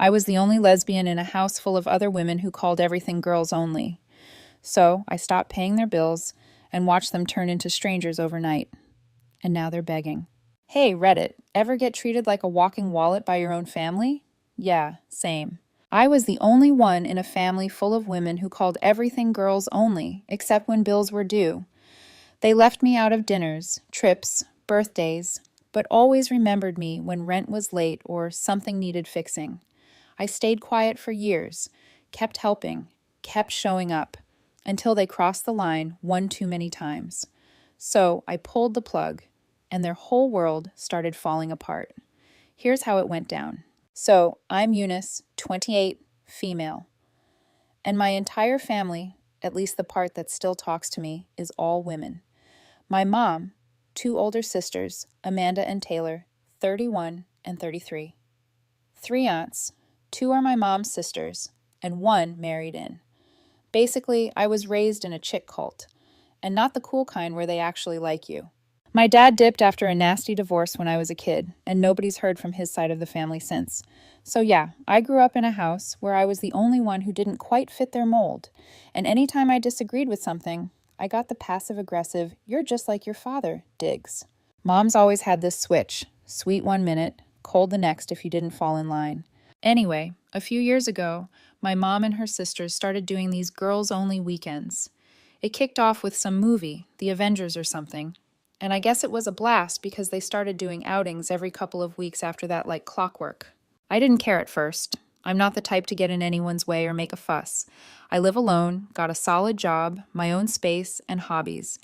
I was the only lesbian in a house full of other women who called everything girls only. So I stopped paying their bills and watched them turn into strangers overnight. And now they're begging. Hey, Reddit, ever get treated like a walking wallet by your own family? Yeah, same. I was the only one in a family full of women who called everything girls only, except when bills were due. They left me out of dinners, trips, birthdays, but always remembered me when rent was late or something needed fixing. I stayed quiet for years, kept helping, kept showing up, until they crossed the line one too many times. So I pulled the plug, and their whole world started falling apart. Here's how it went down. So I'm Eunice, 28, female. And my entire family, at least the part that still talks to me, is all women. My mom, two older sisters, Amanda and Taylor, 31 and 33. Three aunts, two are my mom's sisters, and one married in. Basically, I was raised in a chick cult, and not the cool kind where they actually like you. My dad dipped after a nasty divorce when I was a kid, and nobody's heard from his side of the family since. So yeah, I grew up in a house where I was the only one who didn't quite fit their mold, and anytime I disagreed with something, I got the passive-aggressive, "you're just like your father" digs. Mom's always had this switch, sweet one minute, cold the next if you didn't fall in line. Anyway, a few years ago, my mom and her sisters started doing these girls-only weekends. It kicked off with some movie, The Avengers or something, and I guess it was a blast because they started doing outings every couple of weeks after that like clockwork. I didn't care at first. I'm not the type to get in anyone's way or make a fuss. I live alone, got a solid job, my own space, and hobbies.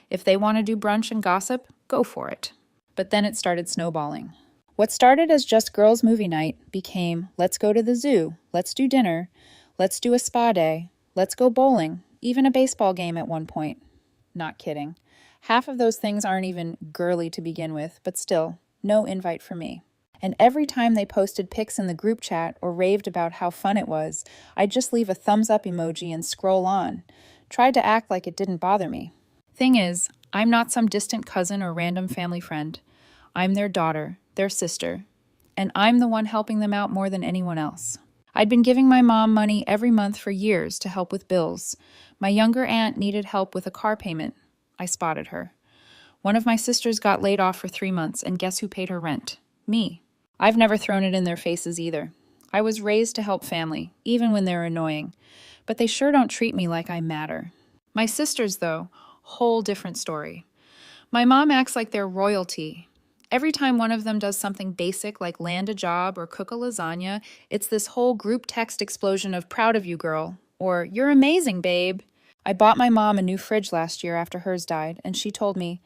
If they want to do brunch and gossip, go for it. But then it started snowballing. What started as just girls' movie night became, let's go to the zoo, let's do dinner, let's do a spa day, let's go bowling, even a baseball game at one point. Not kidding. Half of those things aren't even girly to begin with, but still, no invite for me. And every time they posted pics in the group chat or raved about how fun it was, I'd just leave a thumbs up emoji and scroll on. Tried to act like it didn't bother me. Thing is, I'm not some distant cousin or random family friend. I'm their daughter, their sister, and I'm the one helping them out more than anyone else. I'd been giving my mom money every month for years to help with bills. My younger aunt needed help with a car payment. I spotted her. One of my sisters got laid off for 3 months, and guess who paid her rent? Me. I've never thrown it in their faces either. I was raised to help family, even when they're annoying, but they sure don't treat me like I matter. My sisters, though, whole different story. My mom acts like they're royalty. Every time one of them does something basic like land a job or cook a lasagna, it's this whole group text explosion of "proud of you, girl," or "you're amazing, babe." I bought my mom a new fridge last year after hers died, and she told me,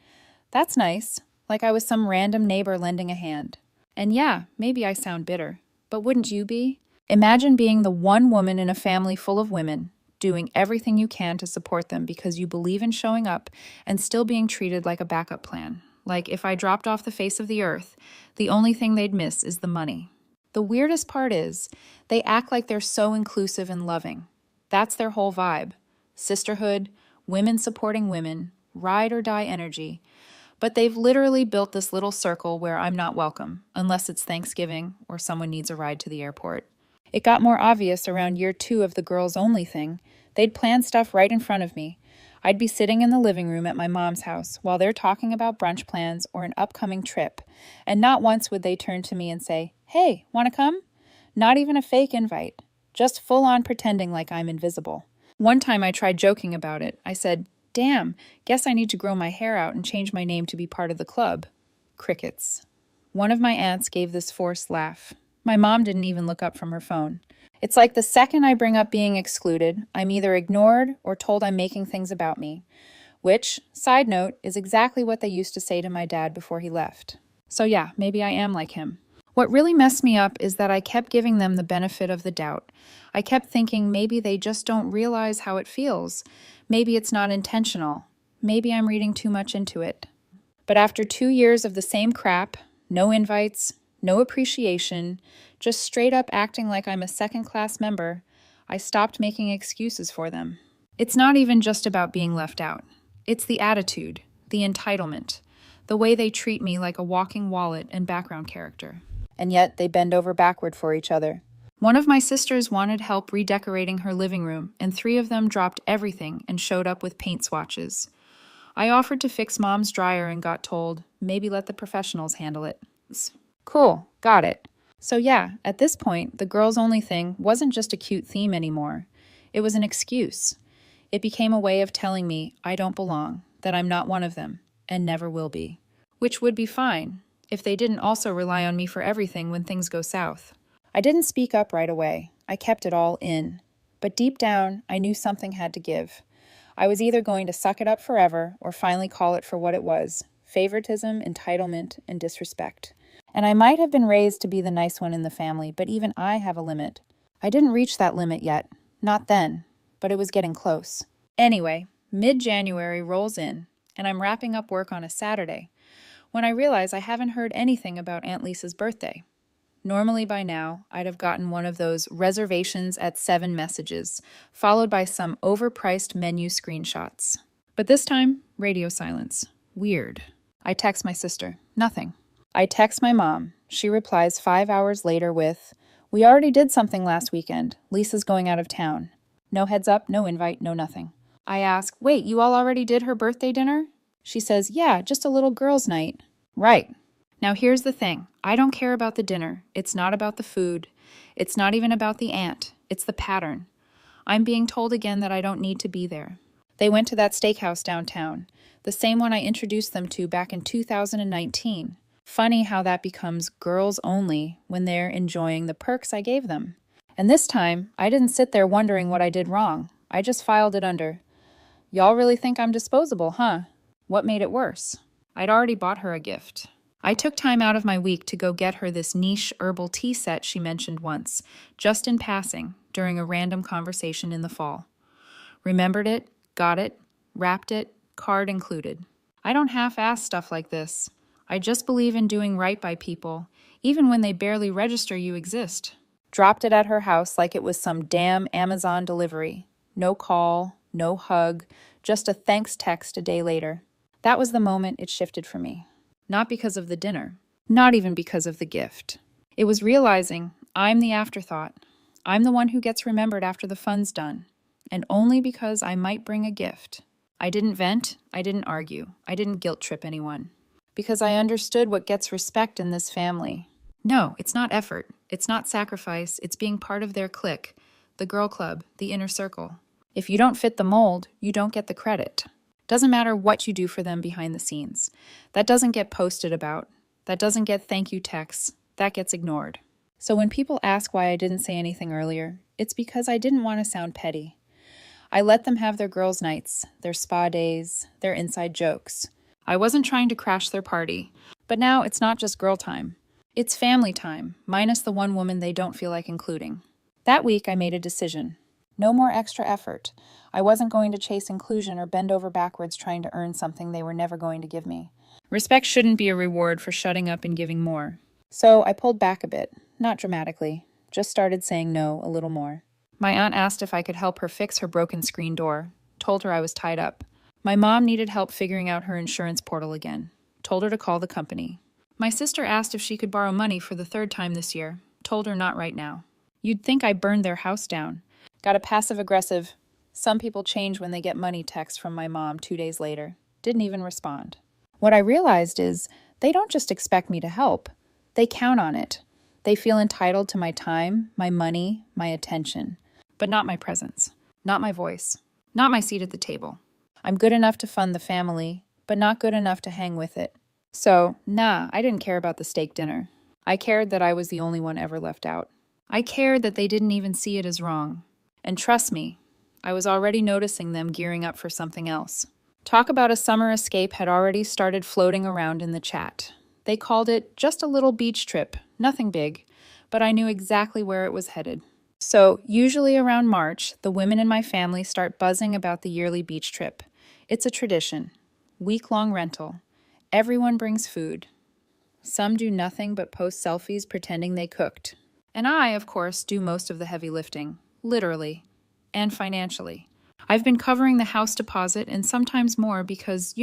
"That's nice," like I was some random neighbor lending a hand. And yeah, maybe I sound bitter, but wouldn't you be? Imagine being the one woman in a family full of women, doing everything you can to support them because you believe in showing up, and still being treated like a backup plan. Like if I dropped off the face of the earth, the only thing they'd miss is the money. The weirdest part is, they act like they're so inclusive and loving. That's their whole vibe. Sisterhood, women supporting women, ride or die energy. But they've literally built this little circle where I'm not welcome, unless it's Thanksgiving or someone needs a ride to the airport. It got more obvious around year 2 of the girls only thing. They'd plan stuff right in front of me. I'd be sitting in the living room at my mom's house while they're talking about brunch plans or an upcoming trip, and not once would they turn to me and say, "Hey, want to come?" Not even a fake invite, just full on pretending like I'm invisible. One time I tried joking about it. I said, "Damn, guess I need to grow my hair out and change my name to be part of the club." Crickets. One of my aunts gave this forced laugh. My mom didn't even look up from her phone. It's like the second I bring up being excluded, I'm either ignored or told I'm making things about me. Which, side note, is exactly what they used to say to my dad before he left. So yeah, maybe I am like him. What really messed me up is that I kept giving them the benefit of the doubt. I kept thinking maybe they just don't realize how it feels. Maybe it's not intentional. Maybe I'm reading too much into it. But after 2 years of the same crap, no invites, no appreciation, just straight up acting like I'm a second-class member, I stopped making excuses for them. It's not even just about being left out. It's the attitude, the entitlement, the way they treat me like a walking wallet and background character. And yet they bend over backward for each other. One of my sisters wanted help redecorating her living room, and 3 of them dropped everything and showed up with paint swatches. I offered to fix Mom's dryer and got told, maybe let the professionals handle it. Cool, got it. So yeah, at this point, the girls-only thing wasn't just a cute theme anymore. It was an excuse. It became a way of telling me I don't belong, that I'm not one of them, and never will be. Which would be fine, if they didn't also rely on me for everything when things go south. I didn't speak up right away. I kept it all in. But deep down, I knew something had to give. I was either going to suck it up forever or finally call it for what it was: favoritism, entitlement, and disrespect. And I might have been raised to be the nice one in the family, but even I have a limit. I didn't reach that limit yet. Not then. But it was getting close. Anyway, mid-January rolls in, and I'm wrapping up work on a Saturday, when I realize I haven't heard anything about Aunt Lisa's birthday. Normally by now, I'd have gotten one of those reservations at 7 messages, followed by some overpriced menu screenshots. But this time, radio silence. Weird. I text my sister. Nothing. I text my mom. She replies 5 hours later with, "We already did something last weekend. Lisa's going out of town." No heads up, no invite, no nothing. I ask, "Wait, you all already did her birthday dinner?" She says, "Yeah, just a little girls' night." Right. Now here's the thing. I don't care about the dinner. It's not about the food. It's not even about the aunt. It's the pattern. I'm being told again that I don't need to be there. They went to that steakhouse downtown, the same one I introduced them to back in 2019. Funny how that becomes girls only when they're enjoying the perks I gave them. And this time, I didn't sit there wondering what I did wrong. I just filed it under, "Y'all really think I'm disposable, huh?" What made it worse? I'd already bought her a gift. I took time out of my week to go get her this niche herbal tea set she mentioned once, just in passing, during a random conversation in the fall. Remembered it, got it, wrapped it, card included. I don't half-ass stuff like this. I just believe in doing right by people, even when they barely register you exist. Dropped it at her house like it was some damn Amazon delivery. No call, no hug, just a thanks text a day later. That was the moment it shifted for me. Not because of the dinner, not even because of the gift. It was realizing I'm the afterthought. I'm the one who gets remembered after the fun's done, and only because I might bring a gift. I didn't vent, I didn't argue, I didn't guilt trip anyone. Because I understood what gets respect in this family. No, it's not effort, it's not sacrifice, it's being part of their clique, the girl club, the inner circle. If you don't fit the mold, you don't get the credit. Doesn't matter what you do for them behind the scenes. That doesn't get posted about. That doesn't get thank you texts. That gets ignored. So when people ask why I didn't say anything earlier, it's because I didn't want to sound petty. I let them have their girls' nights, their spa days, their inside jokes. I wasn't trying to crash their party. But now it's not just girl time. It's family time, minus the one woman they don't feel like including. That week I made a decision. No more extra effort. I wasn't going to chase inclusion or bend over backwards trying to earn something they were never going to give me. Respect shouldn't be a reward for shutting up and giving more. So I pulled back a bit, not dramatically, just started saying no a little more. My aunt asked if I could help her fix her broken screen door. Told her I was tied up. My mom needed help figuring out her insurance portal again. Told her to call the company. My sister asked if she could borrow money for the 3rd time this year. Told her not right now. You'd think I burned their house down. Got a passive-aggressive, "Some people change when they get money" text from my mom 2 days later. Didn't even respond. What I realized is they don't just expect me to help. They count on it. They feel entitled to my time, my money, my attention. But not my presence. Not my voice. Not my seat at the table. I'm good enough to fund the family, but not good enough to hang with it. So, I didn't care about the steak dinner. I cared that I was the only one ever left out. I cared that they didn't even see it as wrong. And trust me, I was already noticing them gearing up for something else. Talk about a summer escape had already started floating around in the chat. They called it just a little beach trip, nothing big, but I knew exactly where it was headed. So, usually around March, the women in my family start buzzing about the yearly beach trip. It's a tradition. Week-long rental. Everyone brings food. Some do nothing but post selfies pretending they cooked. And I, of course, do most of the heavy lifting. Literally. And financially. I've been covering the house deposit and sometimes more because,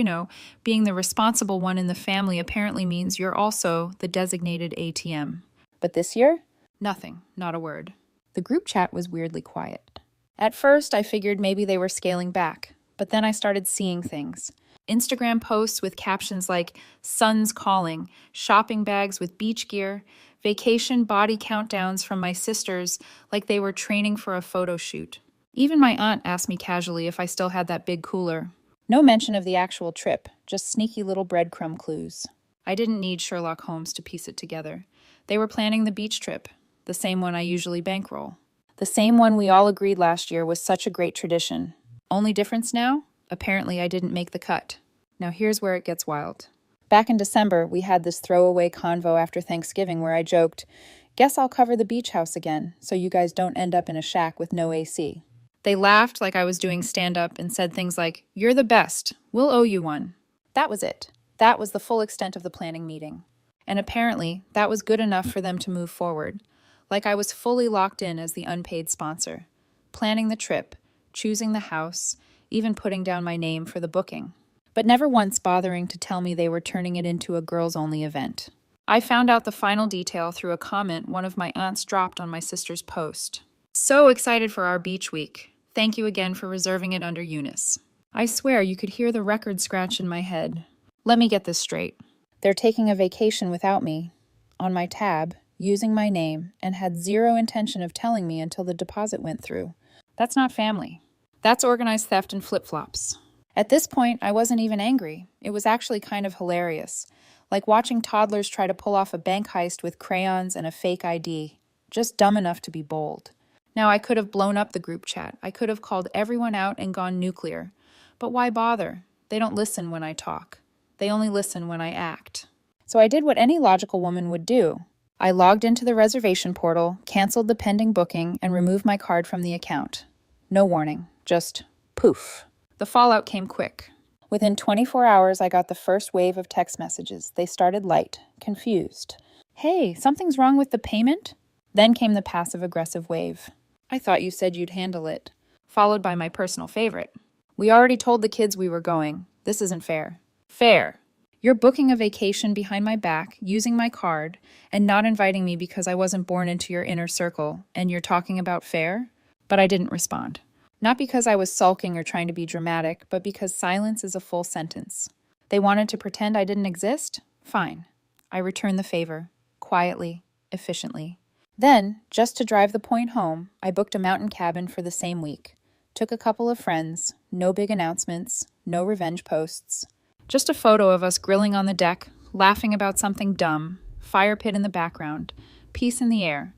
being the responsible one in the family apparently means you're also the designated ATM. But this year? Nothing. Not a word. The group chat was weirdly quiet. At first, I figured maybe they were scaling back, but then I started seeing things. Instagram posts with captions like "Sun's calling," shopping bags with beach gear, vacation body countdowns from my sisters like they were training for a photo shoot. Even my aunt asked me casually if I still had that big cooler. No mention of the actual trip, just sneaky little breadcrumb clues. I didn't need Sherlock Holmes to piece it together. They were planning the beach trip, the same one I usually bankroll. The same one we all agreed last year was such a great tradition. Only difference now? Apparently I didn't make the cut. Now here's where it gets wild. Back in December, we had this throwaway convo after Thanksgiving where I joked, "Guess I'll cover the beach house again, so you guys don't end up in a shack with no AC." They laughed like I was doing stand-up and said things like, "You're the best. We'll owe you one." That was it. That was the full extent of the planning meeting. And apparently, that was good enough for them to move forward. Like I was fully locked in as the unpaid sponsor. Planning the trip, choosing the house, even putting down my name for the booking. But never once bothering to tell me they were turning it into a girls-only event. I found out the final detail through a comment one of my aunts dropped on my sister's post. "So excited for our beach week. Thank you again for reserving it under Eunice." I swear you could hear the record scratch in my head. Let me get this straight. They're taking a vacation without me, on my tab, using my name, and had zero intention of telling me until the deposit went through. That's not family. That's organized theft and flip-flops. At this point, I wasn't even angry. It was actually kind of hilarious. Like watching toddlers try to pull off a bank heist with crayons and a fake ID. Just dumb enough to be bold. Now, I could have blown up the group chat. I could have called everyone out and gone nuclear. But why bother? They don't listen when I talk. They only listen when I act. So I did what any logical woman would do. I logged into the reservation portal, canceled the pending booking, and removed my card from the account. No warning, just poof. The fallout came quick. Within 24 hours, I got the first wave of text messages. They started light, confused. "Hey, something's wrong with the payment?" Then came the passive-aggressive wave. "I thought you said you'd handle it." Followed by my personal favorite. "We already told the kids we were going. This isn't fair." Fair. You're booking a vacation behind my back, using my card, and not inviting me because I wasn't born into your inner circle, and you're talking about fair? But I didn't respond. Not because I was sulking or trying to be dramatic, but because silence is a full sentence. They wanted to pretend I didn't exist? Fine. I returned the favor. Quietly, efficiently. Then, just to drive the point home, I booked a mountain cabin for the same week. Took a couple of friends, no big announcements, no revenge posts. Just a photo of us grilling on the deck, laughing about something dumb, fire pit in the background, peace in the air.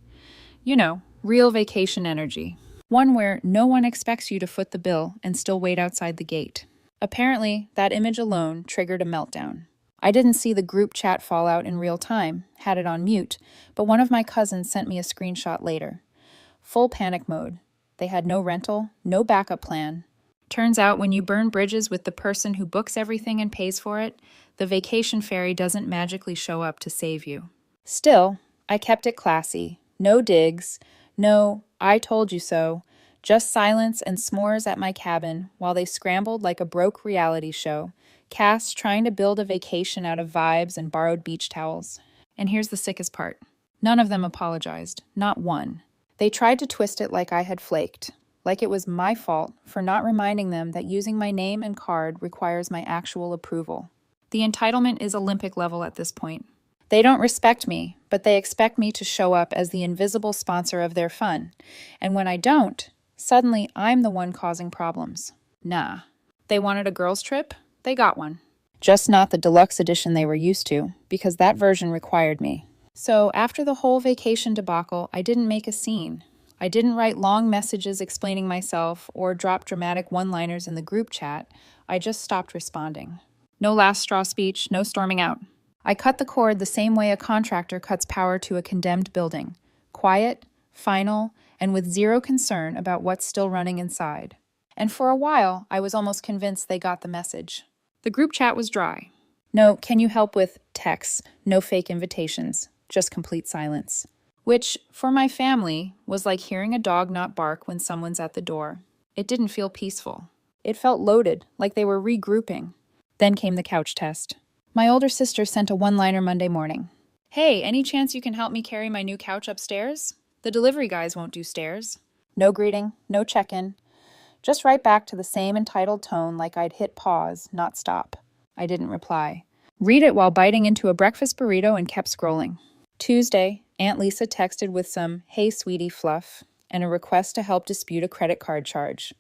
You know, real vacation energy. One where no one expects you to foot the bill and still wait outside the gate. Apparently, that image alone triggered a meltdown. I didn't see the group chat fallout in real time, had it on mute, but one of my cousins sent me a screenshot later. Full panic mode. They had no rental, no backup plan. Turns out when you burn bridges with the person who books everything and pays for it, the vacation fairy doesn't magically show up to save you. Still, I kept it classy. No digs, no "I told you so," just silence and s'mores at my cabin while they scrambled like a broke reality show, cast trying to build a vacation out of vibes and borrowed beach towels. And here's the sickest part. None of them apologized, not one. They tried to twist it like I had flaked. Like it was my fault for not reminding them that using my name and card requires my actual approval. The entitlement is Olympic level at this point. They don't respect me, but they expect me to show up as the invisible sponsor of their fun. And when I don't, suddenly I'm the one causing problems. Nah. They wanted a girls' trip? They got one. Just not the deluxe edition they were used to, because that version required me. So after the whole vacation debacle, I didn't make a scene. I didn't write long messages explaining myself or drop dramatic one-liners in the group chat. I just stopped responding. No last straw speech, no storming out. I cut the cord the same way a contractor cuts power to a condemned building. Quiet, final, and with zero concern about what's still running inside. And for a while, I was almost convinced they got the message. The group chat was dry. No, "Can you help with" texts, no fake invitations, just complete silence. Which, for my family, was like hearing a dog not bark when someone's at the door. It didn't feel peaceful. It felt loaded, like they were regrouping. Then came the couch test. My older sister sent a one-liner Monday morning. "Hey, any chance you can help me carry my new couch upstairs? The delivery guys won't do stairs. No greeting, no check-in. Just right back to the same entitled tone like I'd hit pause, not stop. I didn't reply. Read it while biting into a breakfast burrito and kept scrolling. Tuesday, Aunt Lisa texted with some "Hey sweetie" fluff and a request to help dispute a credit card charge.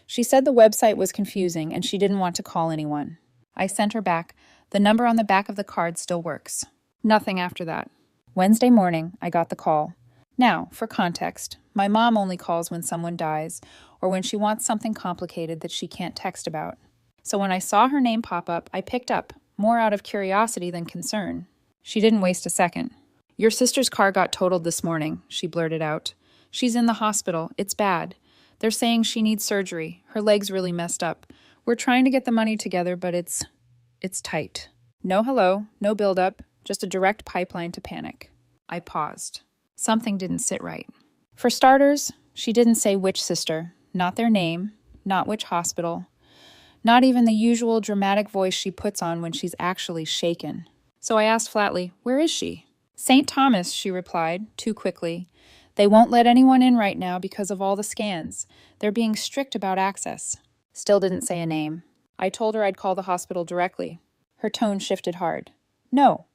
She said the website was confusing and she didn't want to call anyone. I sent her back, "The number on the back of the card still works." Nothing after that. Wednesday morning, I got the call. Now, for context, my mom only calls when someone dies or when she wants something complicated that she can't text about. So when I saw her name pop up, I picked up, more out of curiosity than concern. She didn't waste a second. "Your sister's car got totaled this morning," she blurted out. "She's in the hospital. It's bad. They're saying she needs surgery. Her leg's really messed up. We're trying to get the money together, but it's tight." No hello, no build-up, just a direct pipeline to panic. I paused. Something didn't sit right. For starters, she didn't say which sister, not their name, not which hospital, not even the usual dramatic voice she puts on when she's actually shaken. So I asked flatly, "Where is she?" "St. Thomas," she replied, too quickly. "They won't let anyone in right now because of all the scans. They're being strict about access." Still didn't say a name. I told her I'd call the hospital directly. Her tone shifted hard. No,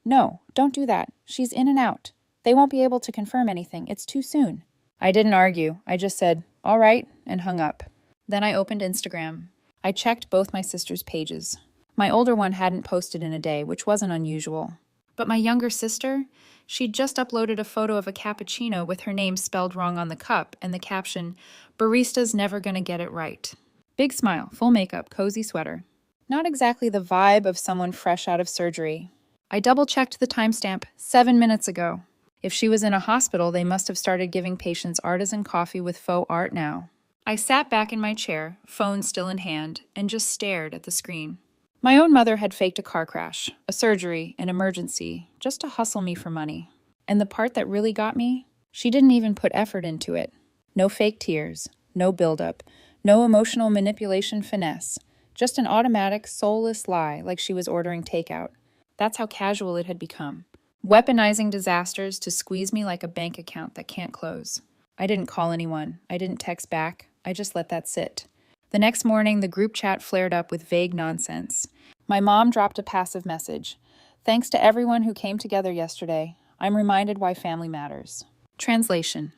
don't do that. She's in and out. They won't be able to confirm anything. It's too soon." I didn't argue. I just said, "All right," and hung up. Then I opened Instagram. I checked both my sister's pages. My older one hadn't posted in a day, which wasn't unusual. But my younger sister, she'd just uploaded a photo of a cappuccino with her name spelled wrong on the cup and the caption, "Barista's never gonna get it right." Big smile, full makeup, cozy sweater. Not exactly the vibe of someone fresh out of surgery. I double-checked the timestamp 7 minutes ago. If she was in a hospital, they must have started giving patients artisan coffee with faux art now. I sat back in my chair, phone still in hand, and just stared at the screen. My own mother had faked a car crash, a surgery, an emergency, just to hustle me for money. And the part that really got me? She didn't even put effort into it. No fake tears, no buildup, no emotional manipulation finesse, just an automatic, soulless lie like she was ordering takeout. That's how casual it had become. Weaponizing disasters to squeeze me like a bank account that can't close. I didn't call anyone. I didn't text back. I just let that sit. The next morning, the group chat flared up with vague nonsense. My mom dropped a passive message. "Thanks to everyone who came together yesterday. I'm reminded why family matters." Translation.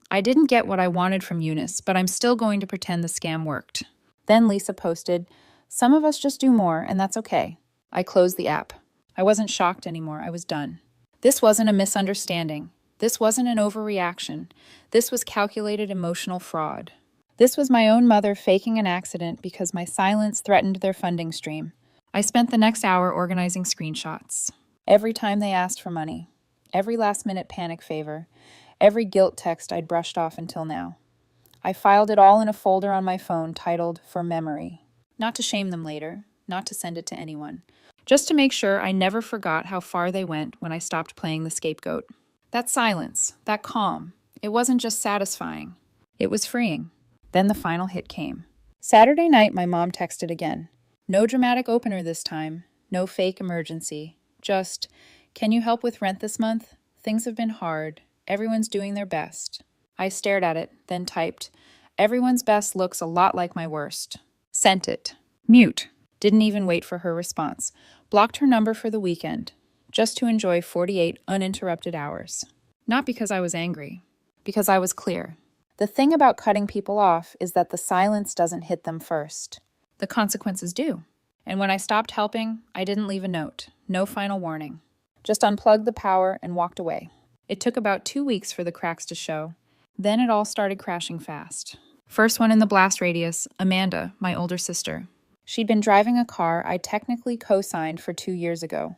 I didn't get what I wanted from Eunice, but I'm still going to pretend the scam worked. Then Lisa posted, "Some of us just do more, and that's okay." I closed the app. I wasn't shocked anymore. I was done. This wasn't a misunderstanding. This wasn't an overreaction. This was calculated emotional fraud. This was my own mother faking an accident because my silence threatened their funding stream. I spent the next hour organizing screenshots. Every time they asked for money. Every last-minute panic favor. Every guilt text I'd brushed off until now. I filed it all in a folder on my phone titled "For Memory." Not to shame them later. Not to send it to anyone. Just to make sure I never forgot how far they went when I stopped playing the scapegoat. That silence, that calm, it wasn't just satisfying. It was freeing. Then the final hit came. Saturday night, my mom texted again. No dramatic opener this time. No fake emergency. Just, "Can you help with rent this month? Things have been hard. Everyone's doing their best." I stared at it, then typed, "Everyone's best looks a lot like my worst." Sent it. Mute. Didn't even wait for her response. Blocked her number for the weekend, just to enjoy 48 uninterrupted hours. Not because I was angry, because I was clear. The thing about cutting people off is that the silence doesn't hit them first. The consequences do. And when I stopped helping, I didn't leave a note. No final warning. Just unplugged the power and walked away. It took about 2 weeks for the cracks to show. Then it all started crashing fast. First one in the blast radius, Amanda, my older sister. She'd been driving a car I technically co-signed for 2 years ago.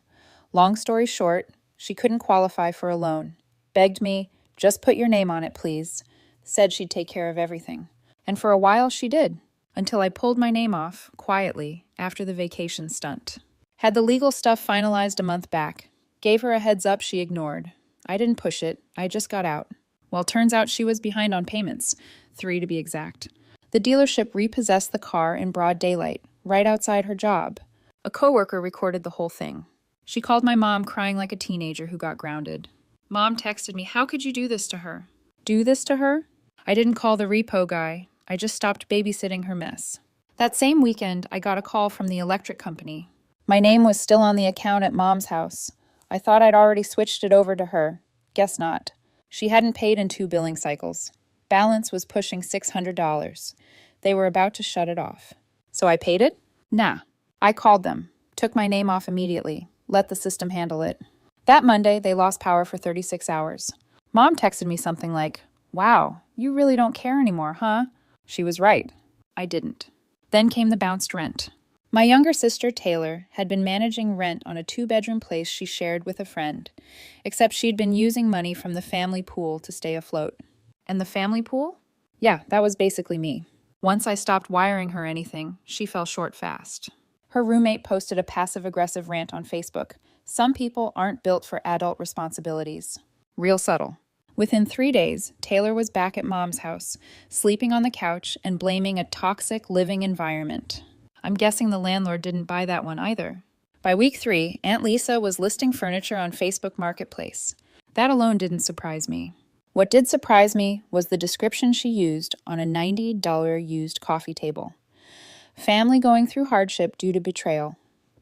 Long story short, she couldn't qualify for a loan. Begged me, "Just put your name on it, please." Said she'd take care of everything. And for a while she did, until I pulled my name off, quietly, after the vacation stunt. Had the legal stuff finalized a month back. Gave her a heads up she ignored. I didn't push it, I just got out. Well, turns out she was behind on payments, 3 to be exact. The dealership repossessed the car in broad daylight, right outside her job. A coworker recorded the whole thing. She called my mom crying like a teenager who got grounded. Mom texted me, "How could you do this to her?" do this to her? I didn't call the repo guy. I just stopped babysitting her mess. That same weekend, I got a call from the electric company. My name was still on the account at Mom's house. I thought I'd already switched it over to her. Guess not. She hadn't paid in 2 billing cycles. Balance was pushing $600. They were about to shut it off. So I paid it? Nah. I called them, took my name off immediately, let the system handle it. That Monday, they lost power for 36 hours. Mom texted me something like, "Wow, you really don't care anymore, huh?" She was right. I didn't. Then came the bounced rent. My younger sister, Taylor, had been managing rent on a 2-bedroom place she shared with a friend, except she'd been using money from the family pool to stay afloat. And the family pool? Yeah, that was basically me. Once I stopped wiring her anything, she fell short fast. Her roommate posted a passive-aggressive rant on Facebook. Some people aren't built for adult responsibilities. Real subtle. Within 3 days, Taylor was back at Mom's house, sleeping on the couch and blaming a toxic living environment. I'm guessing the landlord didn't buy that one either. By week 3, Aunt Lisa was listing furniture on Facebook Marketplace. That alone didn't surprise me. What did surprise me was the description she used on a $90 used coffee table. Family going through hardship due to betrayal.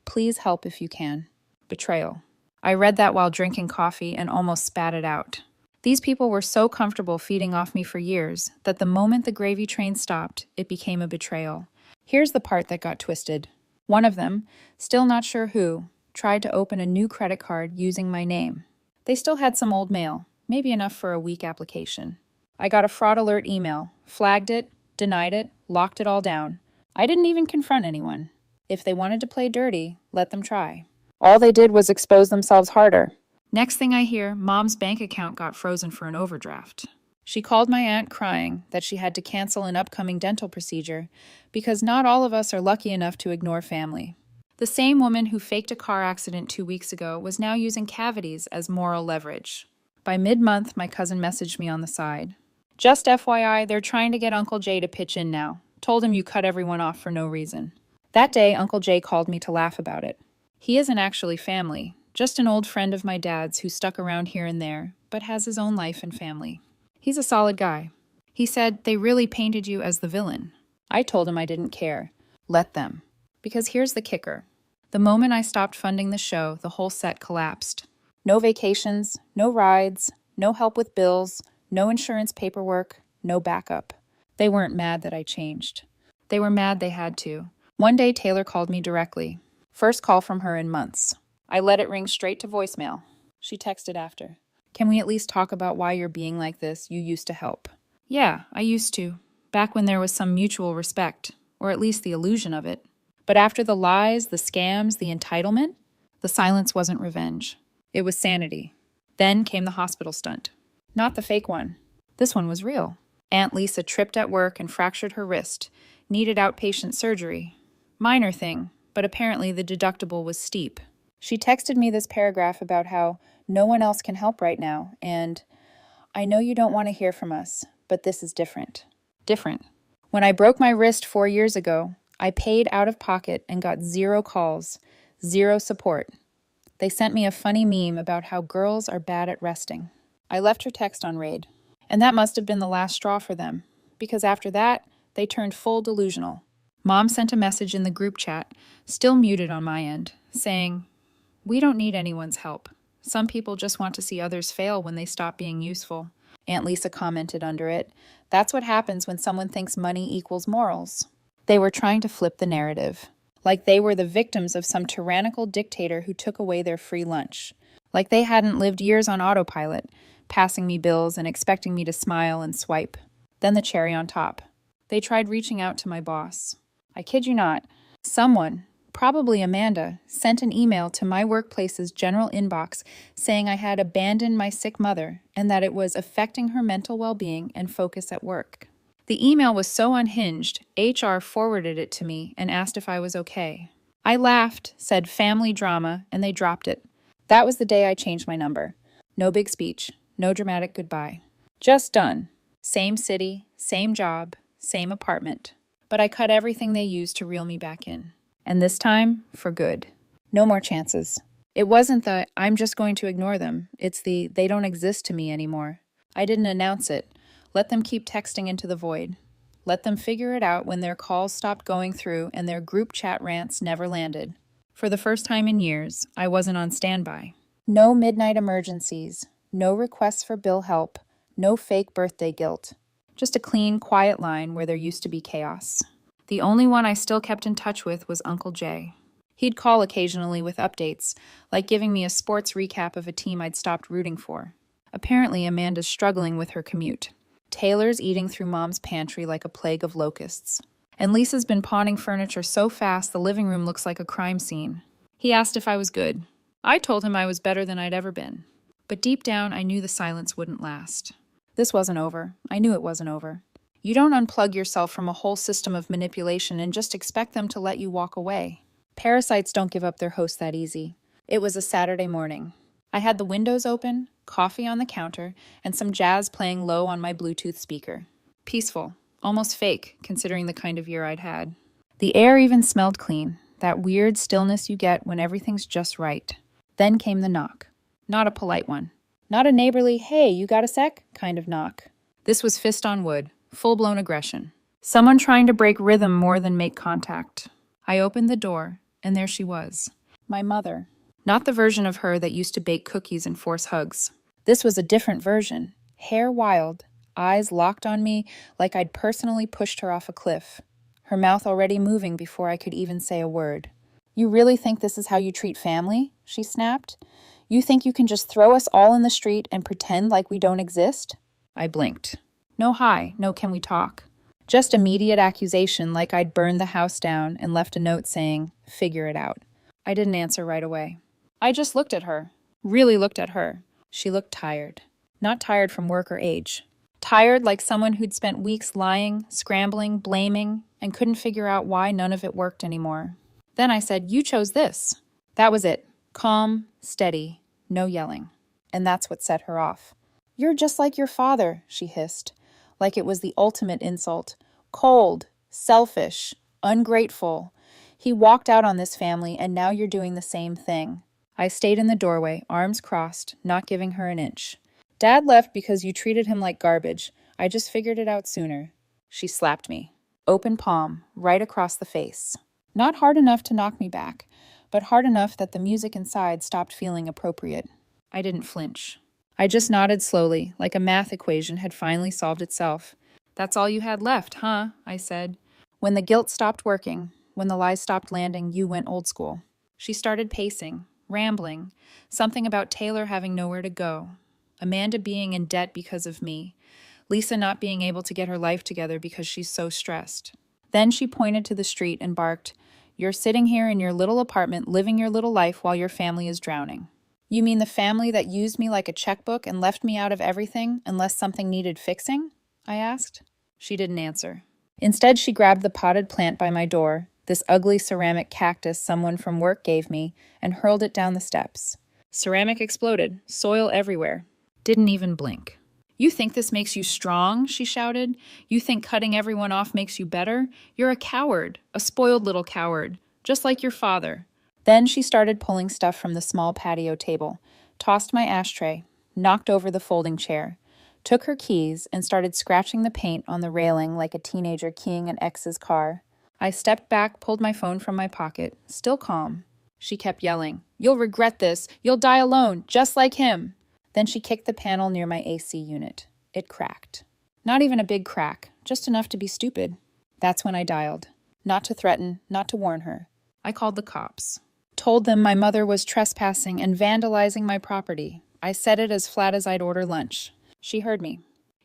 Please help if you can. Betrayal. I read that while drinking coffee and almost spat it out. These people were so comfortable feeding off me for years that the moment the gravy train stopped, it became a betrayal. Here's the part that got twisted. One of them, still not sure who, tried to open a new credit card using my name. They still had some old mail, maybe enough for a week application. I got a fraud alert email, flagged it, denied it, locked it all down. I didn't even confront anyone. If they wanted to play dirty, let them try. All they did was expose themselves harder. Next thing I hear, Mom's bank account got frozen for an overdraft. She called my aunt crying that she had to cancel an upcoming dental procedure because not all of us are lucky enough to ignore family. The same woman who faked a car accident 2 weeks ago was now using cavities as moral leverage. By mid-month, my cousin messaged me on the side. "Just FYI, they're trying to get Uncle Jay to pitch in now. Told him you cut everyone off for no reason." That day, Uncle Jay called me to laugh about it. He isn't actually family, just an old friend of my dad's who stuck around here and there, but has his own life and family. He's a solid guy. He said, "They really painted you as the villain." I told him I didn't care. Let them. Because here's the kicker. The moment I stopped funding the show, the whole set collapsed. No vacations, no rides, no help with bills, no insurance paperwork, no backup. They weren't mad that I changed. They were mad they had to. One day, Taylor called me directly. First call from her in months. I let it ring straight to voicemail. She texted after. "Can we at least talk about why you're being like this? You used to help." Yeah, I used to. Back when there was some mutual respect, or at least the illusion of it. But after the lies, the scams, the entitlement, the silence wasn't revenge. It was sanity. Then came the hospital stunt. Not the fake one. This one was real. Aunt Lisa tripped at work and fractured her wrist, needed outpatient surgery. Minor thing, but apparently the deductible was steep. She texted me this paragraph about how no one else can help right now, and "I know you don't want to hear from us, but this is different." Different. When I broke my wrist 4 years ago, I paid out of pocket and got 0 calls, 0 support. They sent me a funny meme about how girls are bad at resting. I left her text on read, and that must have been the last straw for them, because after that, they turned full delusional. Mom sent a message in the group chat, still muted on my end, saying, "We don't need anyone's help. Some people just want to see others fail when they stop being useful." Aunt Lisa commented under it, "That's what happens when someone thinks money equals morals." They were trying to flip the narrative. Like they were the victims of some tyrannical dictator who took away their free lunch. Like they hadn't lived years on autopilot, passing me bills and expecting me to smile and swipe. Then the cherry on top. They tried reaching out to my boss. I kid you not. Someone, probably Amanda, sent an email to my workplace's general inbox saying I had abandoned my sick mother and that it was affecting her mental well-being and focus at work. The email was so unhinged, HR forwarded it to me and asked if I was okay. I laughed, said family drama, and they dropped it. That was the day I changed my number. No big speech, no dramatic goodbye. Just done. Same city, same job, same apartment. But I cut everything they used to reel me back in. And this time, for good. No more chances. It wasn't the "I'm just going to ignore them." It's the "they don't exist to me anymore." I didn't announce it. Let them keep texting into the void. Let them figure it out when their calls stopped going through and their group chat rants never landed. For the first time in years, I wasn't on standby. No midnight emergencies, no requests for bill help, no fake birthday guilt. Just a clean, quiet line where there used to be chaos. The only one I still kept in touch with was Uncle Jay. He'd call occasionally with updates, like giving me a sports recap of a team I'd stopped rooting for. Apparently, Amanda's struggling with her commute. Taylor's eating through Mom's pantry like a plague of locusts. And Lisa's been pawning furniture so fast the living room looks like a crime scene. He asked if I was good. I told him I was better than I'd ever been. But deep down, I knew the silence wouldn't last. This wasn't over. I knew it wasn't over. You don't unplug yourself from a whole system of manipulation and just expect them to let you walk away. Parasites don't give up their host that easy. It was a Saturday morning. I had the windows open, coffee on the counter, and some jazz playing low on my Bluetooth speaker. Peaceful, almost fake, considering the kind of year I'd had. The air even smelled clean, that weird stillness you get when everything's just right. Then came the knock. Not a polite one. Not a neighborly, hey, you got a sec kind of knock. This was fist on wood, full-blown aggression. Someone trying to break rhythm more than make contact. I opened the door, and there she was. My mother. Not the version of her that used to bake cookies and force hugs. This was a different version. Hair wild, eyes locked on me like I'd personally pushed her off a cliff. Her mouth already moving before I could even say a word. You really think this is how you treat family? She snapped. You think you can just throw us all in the street and pretend like we don't exist? I blinked. No hi, no can we talk. Just immediate accusation like I'd burned the house down and left a note saying, figure it out. I didn't answer right away. I just looked at her. Really looked at her. She looked tired. Not tired from work or age. Tired like someone who'd spent weeks lying, scrambling, blaming, and couldn't figure out why none of it worked anymore. Then I said, you chose this. That was it. Calm, steady, no yelling. And that's what set her off. You're just like your father, she hissed, like it was the ultimate insult. Cold, selfish, ungrateful. He walked out on this family, and now you're doing the same thing. I stayed in the doorway, arms crossed, not giving her an inch. Dad left because you treated him like garbage. I just figured it out sooner. She slapped me. Open palm, right across the face. Not hard enough to knock me back, but hard enough that the music inside stopped feeling appropriate. I didn't flinch. I just nodded slowly, like a math equation had finally solved itself. That's all you had left, huh? I said. When the guilt stopped working, when the lies stopped landing, you went old school. She started pacing, rambling, something about Taylor having nowhere to go, Amanda being in debt because of me, Lisa not being able to get her life together because she's so stressed. Then she pointed to the street and barked, "You're sitting here in your little apartment living your little life while your family is drowning." You mean the family that used me like a checkbook and left me out of everything unless something needed fixing? I asked. She didn't answer. Instead, she grabbed the potted plant by my door, this ugly ceramic cactus someone from work gave me, and hurled it down the steps. Ceramic exploded, soil everywhere. Didn't even blink. You think this makes you strong? She shouted. You think cutting everyone off makes you better? You're a coward, a spoiled little coward, just like your father. Then she started pulling stuff from the small patio table, tossed my ashtray, knocked over the folding chair, took her keys, and started scratching the paint on the railing like a teenager keying an ex's car. I stepped back, pulled my phone from my pocket, still calm. She kept yelling, "You'll regret this. You'll die alone, just like him." Then she kicked the panel near my AC unit. It cracked. Not even a big crack, just enough to be stupid. That's when I dialed. Not to threaten, not to warn her. I called the cops. Told them my mother was trespassing and vandalizing my property. I said it as flat as I'd order lunch. She heard me.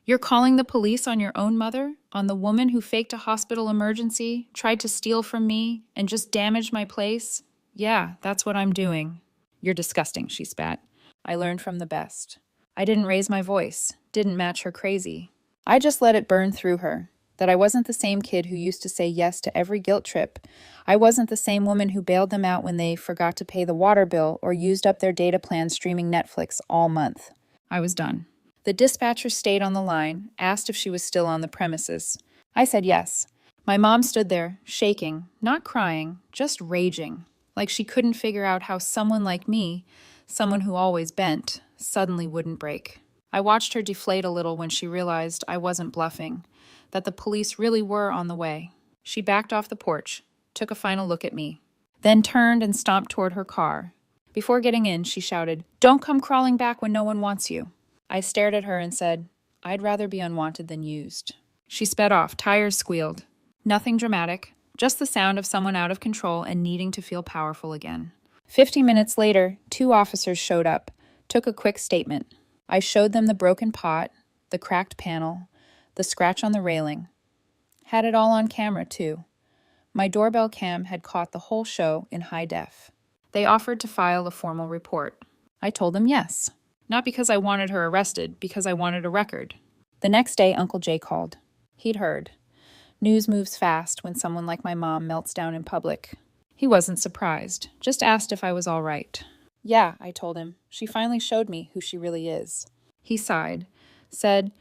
"You're calling the police on your own mother? On the woman who faked a hospital emergency, tried to steal from me, and just damaged my place? Yeah, that's what I'm doing." "You're disgusting," she spat. I learned from the best. I didn't raise my voice, didn't match her crazy. I just let it burn through her, that I wasn't the same kid who used to say yes to every guilt trip. I wasn't the same woman who bailed them out when they forgot to pay the water bill or used up their data plan streaming Netflix all month. I was done. The dispatcher stayed on the line, asked if she was still on the premises. I said yes. My mom stood there, shaking, not crying, just raging, like she couldn't figure out how someone like me, someone who always bent, suddenly wouldn't break. I watched her deflate a little when she realized I wasn't bluffing, that the police really were on the way. She backed off the porch, took a final look at me, then turned and stomped toward her car. Before getting in, she shouted, "Don't come crawling back when no one wants you." I stared at her and said, "I'd rather be unwanted than used." She sped off, tires squealed. Nothing dramatic, just the sound of someone out of control and needing to feel powerful again. 50 minutes later, 2 officers showed up, took a quick statement. I showed them the broken pot, the cracked panel, the scratch on the railing. Had it all on camera, too. My doorbell cam had caught the whole show in high def. They offered to file a formal report. I told them yes. Not because I wanted her arrested, because I wanted a record. The next day, Uncle Jay called. He'd heard. News moves fast when someone like my mom melts down in public. He wasn't surprised, just asked if I was all right. Yeah, I told him. She finally showed me who she really is. He sighed, said,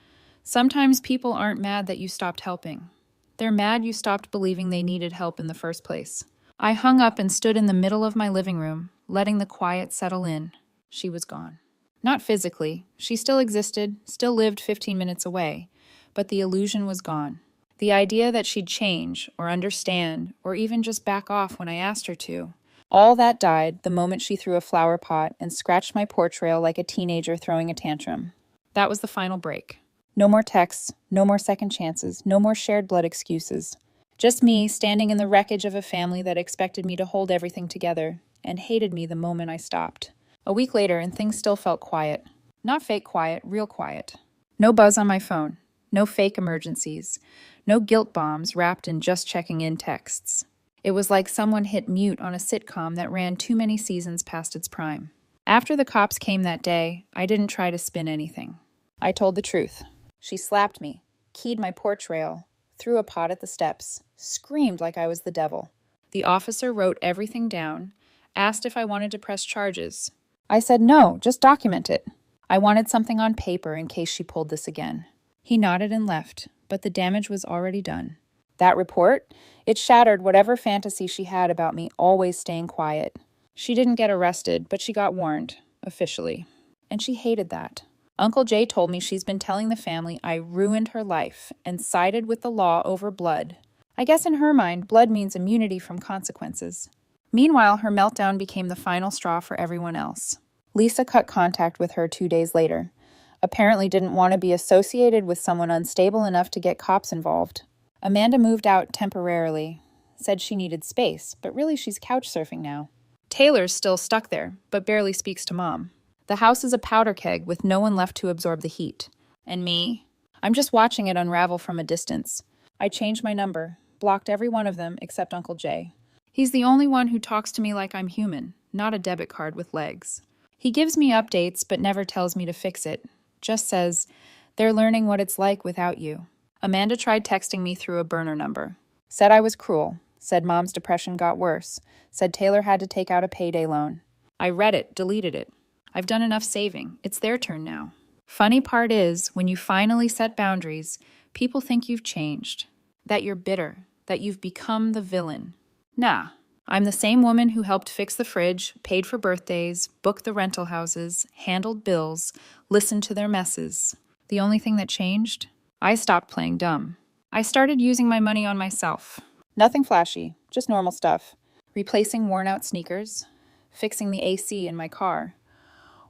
"Sometimes people aren't mad that you stopped helping. They're mad you stopped believing they needed help in the first place." I hung up and stood in the middle of my living room, letting the quiet settle in. She was gone. Not physically. She still existed, still lived 15 minutes away, but the illusion was gone. The idea that she'd change, or understand, or even just back off when I asked her to, all that died the moment she threw a flower pot and scratched my porch rail like a teenager throwing a tantrum. That was the final break. No more texts, no more second chances, no more shared blood excuses. Just me standing in the wreckage of a family that expected me to hold everything together and hated me the moment I stopped. A week later, and things still felt quiet. Not fake quiet, real quiet. No buzz on my phone. No fake emergencies. No guilt bombs wrapped in just checking in texts. It was like someone hit mute on a sitcom that ran too many seasons past its prime. After the cops came that day, I didn't try to spin anything. I told the truth. She slapped me, keyed my porch rail, threw a pot at the steps, screamed like I was the devil. The officer wrote everything down, asked if I wanted to press charges. I said no, just document it. I wanted something on paper in case she pulled this again. He nodded and left, but the damage was already done. That report? It shattered whatever fantasy she had about me always staying quiet. She didn't get arrested, but she got warned, officially. And she hated that. Uncle Jay told me she's been telling the family I ruined her life and sided with the law over blood. I guess in her mind, blood means immunity from consequences. Meanwhile, her meltdown became the final straw for everyone else. Lisa cut contact with her 2 days later. Apparently didn't want to be associated with someone unstable enough to get cops involved. Amanda moved out temporarily. Said she needed space, but really she's couch surfing now. Taylor's still stuck there, but barely speaks to Mom. The house is a powder keg with no one left to absorb the heat. And me? I'm just watching it unravel from a distance. I changed my number, blocked every one of them except Uncle Jay. He's the only one who talks to me like I'm human, not a debit card with legs. He gives me updates but never tells me to fix it. Just says, "They're learning what it's like without you." Amanda tried texting me through a burner number. Said I was cruel. Said Mom's depression got worse. Said Taylor had to take out a payday loan. I read it, deleted it. I've done enough saving. It's their turn now. Funny part is, when you finally set boundaries, people think you've changed. That you're bitter. That you've become the villain. Nah. I'm the same woman who helped fix the fridge, paid for birthdays, booked the rental houses, handled bills, listened to their messes. The only thing that changed? I stopped playing dumb. I started using my money on myself. Nothing flashy, just normal stuff. Replacing worn-out sneakers, fixing the AC in my car,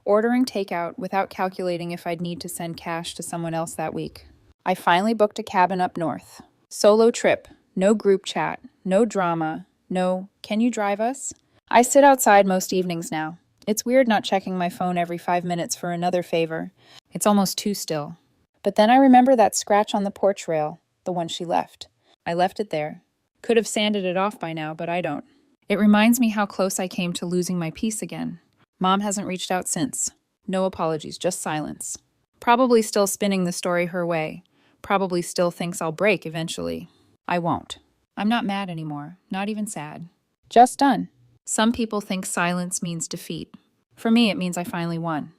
ordering takeout without calculating if I'd need to send cash to someone else that week. I finally booked a cabin up north. Solo trip, no group chat, no drama, no, "Can you drive us?" I sit outside most evenings now. It's weird not checking my phone every 5 minutes for another favor. It's almost too still. But then I remember that scratch on the porch rail, the one she left. I left it there. Could have sanded it off by now, but I don't. It reminds me how close I came to losing my peace again. Mom hasn't reached out since. No apologies, just silence. Probably still spinning the story her way. Probably still thinks I'll break eventually. I won't. I'm not mad anymore, not even sad. Just done. Some people think silence means defeat. For me, it means I finally won.